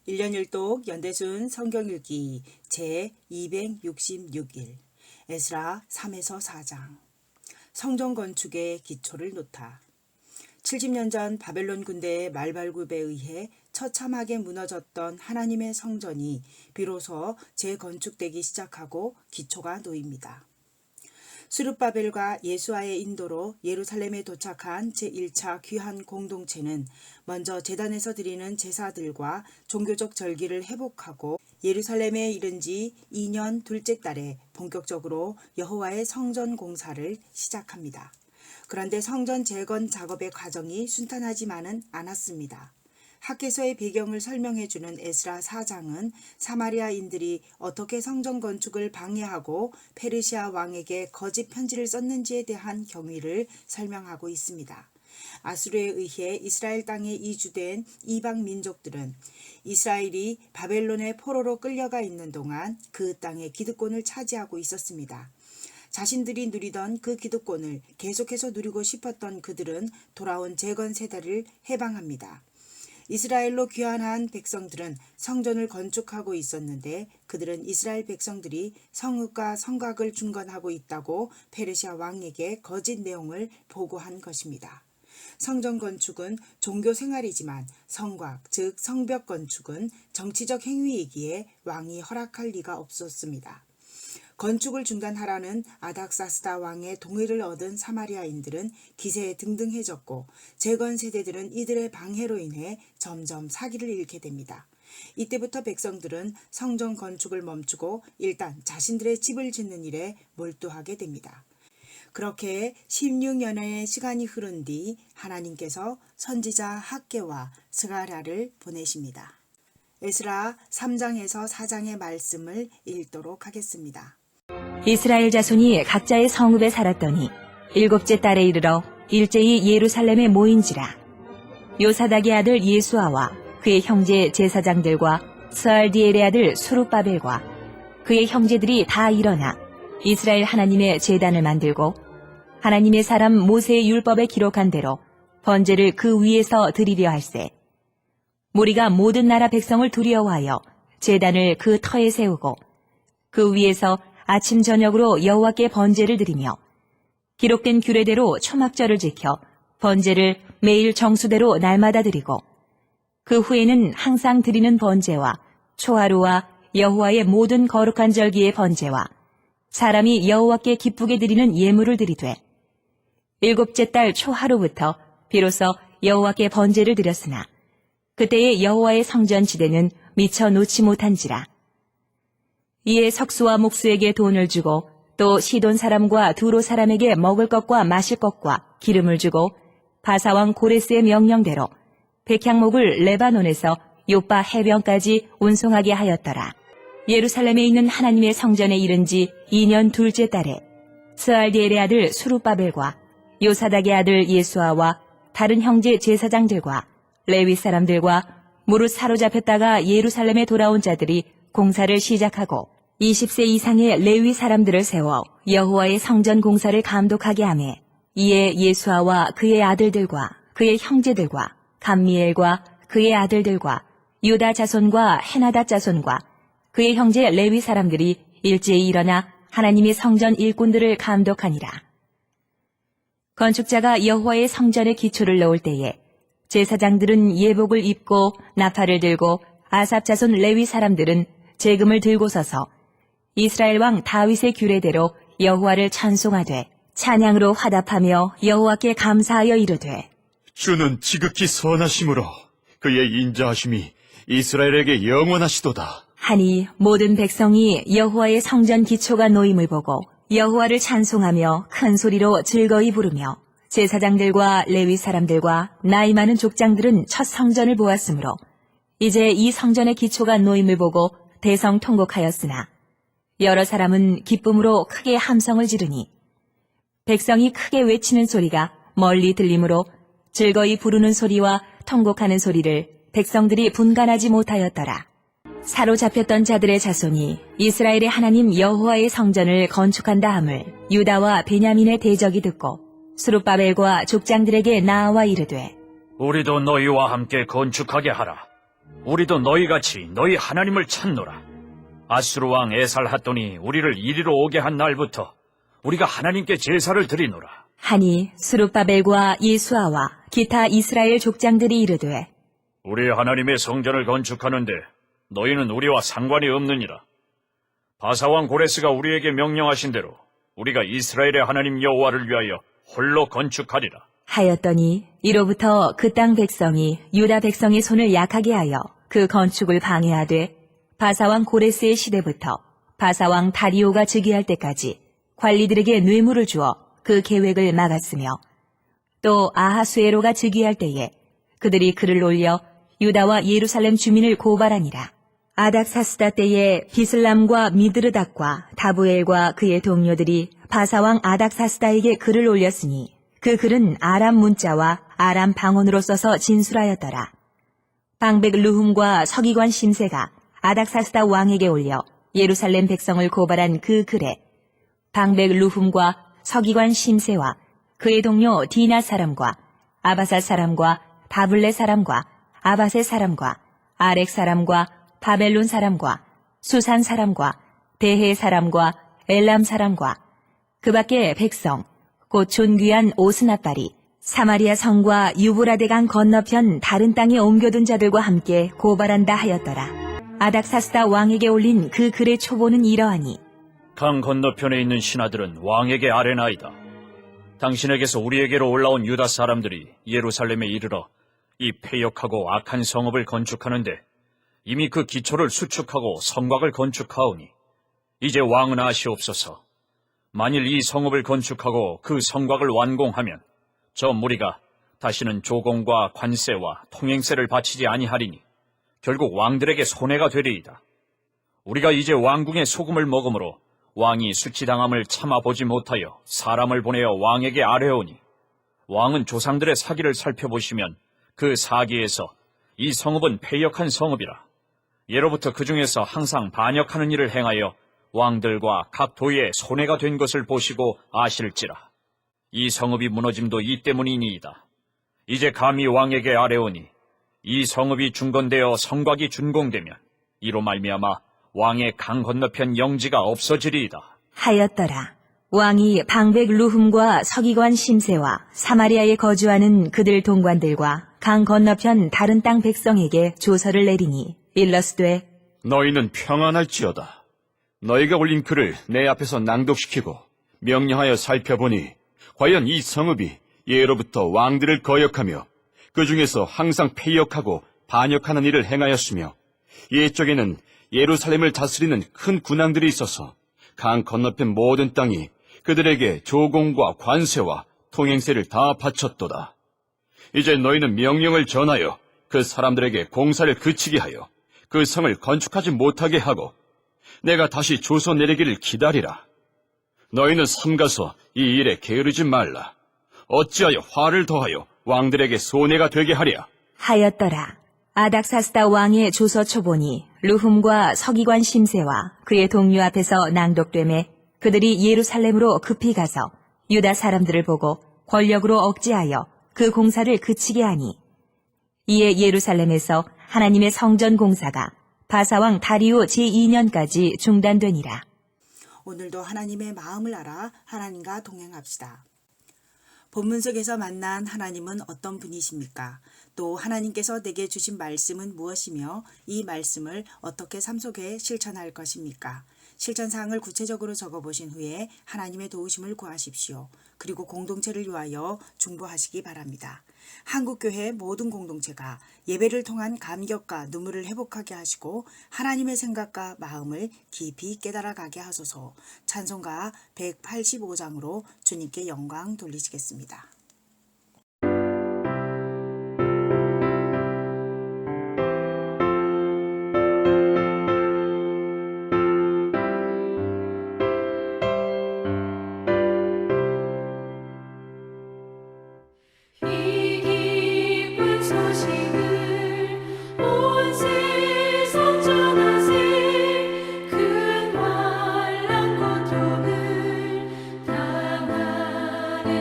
1년 1독 연대순 성경읽기 제266일 에스라 3에서 4장 성전 건축의 기초를 놓다. 70년 전 바벨론 군대의 말발굽에 의해 처참하게 무너졌던 하나님의 성전이 비로소 재건축되기 시작하고 기초가 놓입니다. 스룹바벨과 예수아의 인도로 예루살렘에 도착한 제1차 귀한 공동체는 먼저 제단에서 드리는 제사들과 종교적 절기를 회복하고 예루살렘에 이른 지 2년 둘째 달에 본격적으로 여호와의 성전 공사를 시작합니다. 그런데 성전 재건 작업의 과정이 순탄하지만은 않았습니다. 학개서의 배경을 설명해주는 에스라 4장은 사마리아인들이 어떻게 성전 건축을 방해하고 페르시아 왕에게 거짓 편지를 썼는지에 대한 경위를 설명하고 있습니다. 아수르에 의해 이스라엘 땅에 이주된 이방 민족들은 이스라엘이 바벨론의 포로로 끌려가 있는 동안 그 땅의 기득권을 차지하고 있었습니다. 자신들이 누리던 그 기득권을 계속해서 누리고 싶었던 그들은 돌아온 재건 세대를 해방합니다. 이스라엘로 귀환한 백성들은 성전을 건축하고 있었는데 그들은 이스라엘 백성들이 성읍과 성곽을 중건하고 있다고 페르시아 왕에게 거짓 내용을 보고한 것입니다. 성전 건축은 종교 생활이지만 성곽, 즉 성벽 건축은 정치적 행위이기에 왕이 허락할 리가 없었습니다. 건축을 중단하라는 아닥사스다 왕의 동의를 얻은 사마리아인들은 기세에 등등해졌고 재건 세대들은 이들의 방해로 인해 점점 사기를 잃게 됩니다. 이때부터 백성들은 성전 건축을 멈추고 일단 자신들의 집을 짓는 일에 몰두하게 됩니다. 그렇게 16년의 시간이 흐른 뒤 하나님께서 선지자 학개와 스가랴를 보내십니다. 에스라 3장에서 4장의 말씀을 읽도록 하겠습니다. 이스라엘 자손이 각자의 성읍에 살았더니 일곱째 달에 이르러 일제히 예루살렘에 모인지라. 요사닥의 아들 예수아와 그의 형제 제사장들과 스알디엘의 아들 수룹바벨과 그의 형제들이 다 일어나 이스라엘 하나님의 제단을 만들고 하나님의 사람 모세의 율법에 기록한 대로 번제를 그 위에서 드리려 할세. 무리가 모든 나라 백성을 두려워하여 제단을 그 터에 세우고 그 위에서 아침 저녁으로 여호와께 번제를 드리며 기록된 규례대로 초막절을 지켜 번제를 매일 정수대로 날마다 드리고 그 후에는 항상 드리는 번제와 초하루와 여호와의 모든 거룩한 절기의 번제와 사람이 여호와께 기쁘게 드리는 예물을 드리되 일곱째 달 초하루부터 비로소 여호와께 번제를 드렸으나 그때의 여호와의 성전 지대는 미처 놓지 못한지라. 이에 석수와 목수에게 돈을 주고 또 시돈 사람과 두로 사람에게 먹을 것과 마실 것과 기름을 주고 바사왕 고레스의 명령대로 백향목을 레바논에서 요빠 해변까지 운송하게 하였더라. 예루살렘에 있는 하나님의 성전에 이른 지 2년 둘째 달에 스알디엘의 아들 수룹바벨과 요사닥의 아들 예수아와 다른 형제 제사장들과 레위 사람들과 무릇 사로잡혔다가 예루살렘에 돌아온 자들이 공사를 시작하고 20세 이상의 레위 사람들을 세워 여호와의 성전 공사를 감독하게 하매 이에 예수아와 그의 아들들과 그의 형제들과 감미엘과 그의 아들들과 유다 자손과 헤나다 자손과 그의 형제 레위 사람들이 일제히 일어나 하나님의 성전 일꾼들을 감독하니라. 건축자가 여호와의 성전의 기초를 놓을 때에 제사장들은 예복을 입고 나팔을 들고 아삽 자손 레위 사람들은 제금을 들고 서서 이스라엘 왕 다윗의 규례대로 여호와를 찬송하되 찬양으로 화답하며 여호와께 감사하여 이르되 주는 지극히 선하심으로 그의 인자하심이 이스라엘에게 영원하시도다. 하니 모든 백성이 여호와의 성전 기초가 놓임을 보고 여호와를 찬송하며 큰 소리로 즐거이 부르며 제사장들과 레위 사람들과 나이 많은 족장들은 첫 성전을 보았으므로 이제 이 성전의 기초가 놓임을 보고 대성통곡하였으나 여러 사람은 기쁨으로 크게 함성을 지르니 백성이 크게 외치는 소리가 멀리 들리므로 즐거이 부르는 소리와 통곡하는 소리를 백성들이 분간하지 못하였더라. 사로잡혔던 자들의 자손이 이스라엘의 하나님 여호와의 성전을 건축한다 함을 유다와 베냐민의 대적이 듣고 수룹바벨과 족장들에게 나아와 이르되 우리도 너희와 함께 건축하게 하라. 우리도 너희같이 너희 하나님을 찾노라. 아수르 왕 에살핫돈이 우리를 이리로 오게 한 날부터 우리가 하나님께 제사를 드리노라. 하니 스룹바벨과 예수아와 기타 이스라엘 족장들이 이르되 우리 하나님의 성전을 건축하는데 너희는 우리와 상관이 없느니라. 바사왕 고레스가 우리에게 명령하신 대로 우리가 이스라엘의 하나님 여호와를 위하여 홀로 건축하리라. 하였더니 이로부터 그 땅 백성이 유다 백성의 손을 약하게 하여 그 건축을 방해하되 바사왕 고레스의 시대부터 바사왕 다리오가 즉위할 때까지 관리들에게 뇌물을 주어 그 계획을 막았으며 또 아하수에로가 즉위할 때에 그들이 글을 올려 유다와 예루살렘 주민을 고발하니라. 아닥사스다 때에 비슬람과 미드르닥과 다부엘과 그의 동료들이 바사왕 아닥사스다에게 글을 올렸으니 그 글은 아람 문자와 아람 방언으로 써서 진술하였더라. 방백 루훔과 서기관 심세가 아닥사스다 왕에게 올려 예루살렘 백성을 고발한 그 글에 방백 루훔과 서기관 심세와 그의 동료 디나 사람과 아바사 사람과 바블레 사람과 아바세 사람과 아렉 사람과 바벨론 사람과 수산 사람과 대해 사람과 엘람 사람과 그 밖에 백성 곧 존귀한 오스나빨이 사마리아 성과 유브라데강 건너편 다른 땅에 옮겨둔 자들과 함께 고발한다 하였더라. 아닥사스다 왕에게 올린 그 글의 초보는 이러하니 강 건너편에 있는 신하들은 왕에게 아뢰나이다. 당신에게서 우리에게로 올라온 유다 사람들이 예루살렘에 이르러 이 패역하고 악한 성읍을 건축하는데 이미 그 기초를 수축하고 성곽을 건축하오니 이제 왕은 아시옵소서. 만일 이 성읍을 건축하고 그 성곽을 완공하면 저 무리가 다시는 조공과 관세와 통행세를 바치지 아니하리니 결국 왕들에게 손해가 되리이다. 우리가 이제 왕궁의 소금을 먹음으로 왕이 수치당함을 참아보지 못하여 사람을 보내어 왕에게 아뢰오니 왕은 조상들의 사기를 살펴보시면 그 사기에서 이 성읍은 패역한 성읍이라. 예로부터 그 중에서 항상 반역하는 일을 행하여 왕들과 각 도에 손해가 된 것을 보시고 아실지라. 이 성읍이 무너짐도 이 때문이니이다. 이제 감히 왕에게 아뢰오니 이 성읍이 중건되어 성곽이 준공되면 이로 말미암아 왕의 강 건너편 영지가 없어지리이다. 하였더라. 왕이 방백 루훔과 서기관 심세와 사마리아에 거주하는 그들 동관들과 강 건너편 다른 땅 백성에게 조서를 내리니 일러스되 너희는 평안할지어다. 너희가 올린 글을 내 앞에서 낭독시키고 명령하여 살펴보니 과연 이 성읍이 예로부터 왕들을 거역하며 그 중에서 항상 패역하고 반역하는 일을 행하였으며 예쪽에는 예루살렘을 다스리는 큰 군왕들이 있어서 강 건너편 모든 땅이 그들에게 조공과 관세와 통행세를 다 바쳤도다. 이제 너희는 명령을 전하여 그 사람들에게 공사를 그치게 하여 그 성을 건축하지 못하게 하고 내가 다시 조서 내리기를 기다리라. 너희는 삼가서 이 일에 게으르지 말라. 어찌하여 화를 더하여 왕들에게 손해가 되게 하랴. 하였더라. 아닥사스다 왕의 조서 초본이 루훔과 서기관 심세와 그의 동료 앞에서 낭독되매 그들이 예루살렘으로 급히 가서 유다 사람들을 보고 권력으로 억제하여 그 공사를 그치게 하니 이에 예루살렘에서 하나님의 성전 공사가 바사왕 다리오 제2년까지 중단되니라. 오늘도 하나님의 마음을 알아 하나님과 동행합시다. 본문 속에서 만난 하나님은 어떤 분이십니까? 또 하나님께서 내게 주신 말씀은 무엇이며 이 말씀을 어떻게 삶 속에 실천할 것입니까? 실천사항을 구체적으로 적어보신 후에 하나님의 도우심을 구하십시오. 그리고 공동체를 위하여 중보하시기 바랍니다. 한국교회 모든 공동체가 예배를 통한 감격과 눈물을 회복하게 하시고 하나님의 생각과 마음을 깊이 깨달아가게 하소서. 찬송가 185장으로 주님께 영광 돌리시겠습니다.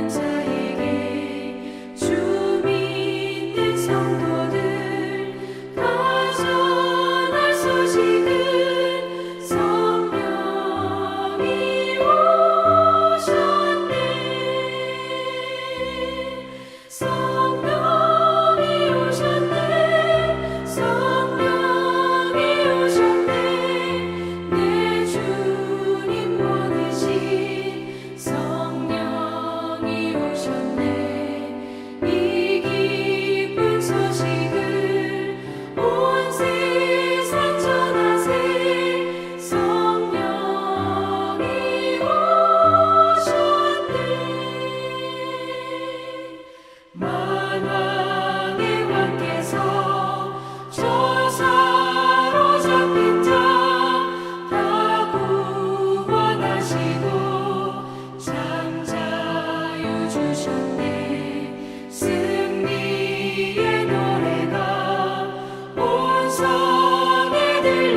자에게 아들